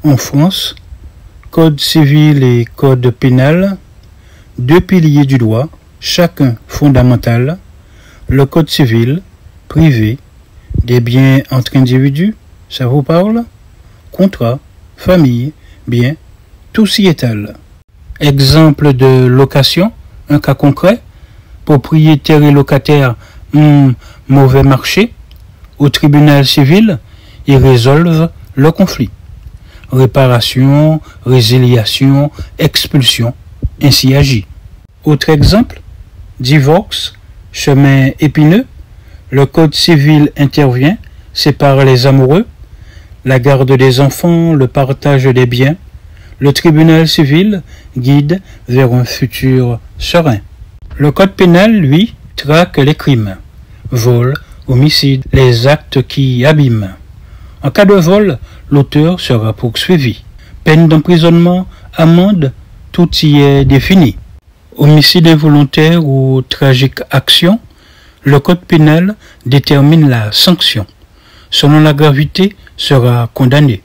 En France, Code civil et Code pénal, deux piliers du droit, chacun fondamental. Le Code civil, privé, des biens entre individus, ça vous parle? Contrat, famille, bien, tout s'y étale. Exemple de location, un cas concret, propriétaire et locataire, mauvais marché. Au tribunal civil, ils résolvent le conflit. Réparation, résiliation, expulsion, ainsi agit. Autre exemple, divorce, chemin épineux, le code civil intervient, sépare les amoureux, la garde des enfants, le partage des biens, le tribunal civil guide vers un futur serein. Le code pénal, lui, traque les crimes, vol, homicide, les actes qui abîment. En cas de vol, l'auteur sera poursuivi. Peine d'emprisonnement, amende, tout y est défini. Homicide involontaire ou tragique action, le code pénal détermine la sanction. Selon la gravité, sera condamné.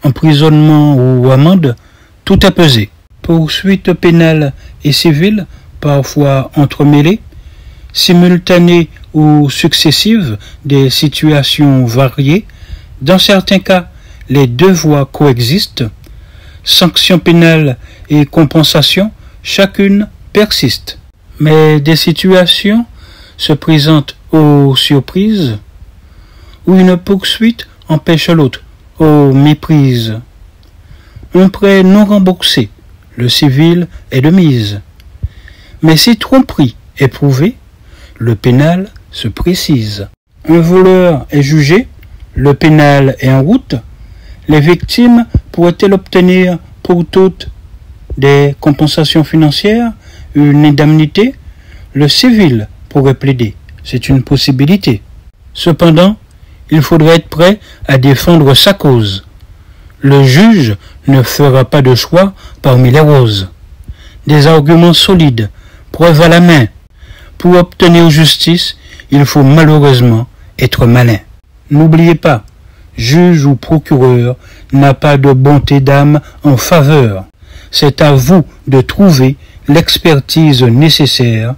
Emprisonnement ou amende, tout est pesé. Poursuites pénales et civiles, parfois entremêlées, simultanées ou successives, des situations variées. Dans certains cas, les deux voies coexistent. Sanctions pénales et compensation, chacune persiste. Mais des situations se présentent aux surprises, où une poursuite empêche l'autre, aux méprises. Un prêt non remboursé, le civil est de mise. Mais si tromperie est prouvée, le pénal se précise. Un voleur est jugé, le pénal est en route. Les victimes pourraient-elles obtenir pour toutes des compensations financières, une indemnité? Le civil pourrait plaider, c'est une possibilité. Cependant, il faudrait être prêt à défendre sa cause. Le juge ne fera pas de choix parmi les roses. Des arguments solides, preuves à la main. Pour obtenir justice, il faut malheureusement être malin. N'oubliez pas, juge ou procureur n'a pas de bonté d'âme en faveur. C'est à vous de trouver l'expertise nécessaire,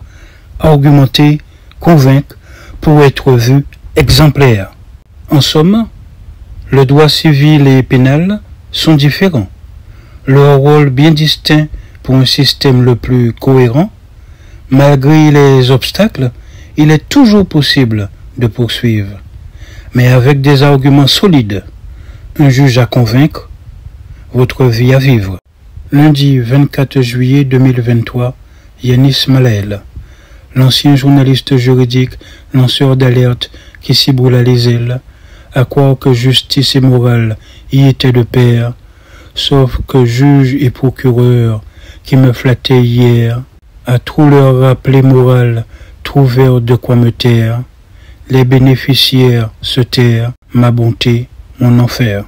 argumenter, convaincre pour être vu exemplaire. En somme, le droit civil et pénal sont différents. Leur rôle bien distinct pour un système le plus cohérent. Malgré les obstacles, il est toujours possible de poursuivre, mais avec des arguments solides, un juge à convaincre, votre vie à vivre. Lundi 24 juillet 2023, Yanis Malael, l'ancien journaliste juridique, lanceur d'alerte qui s'y brûla les ailes, à croire que justice et morale y étaient de pair, sauf que juge et procureur qui me flattaient hier, à trop leur rappeler morale, trouvèrent de quoi me taire. Les bénéficiaires se tairent, ma bonté, mon enfer.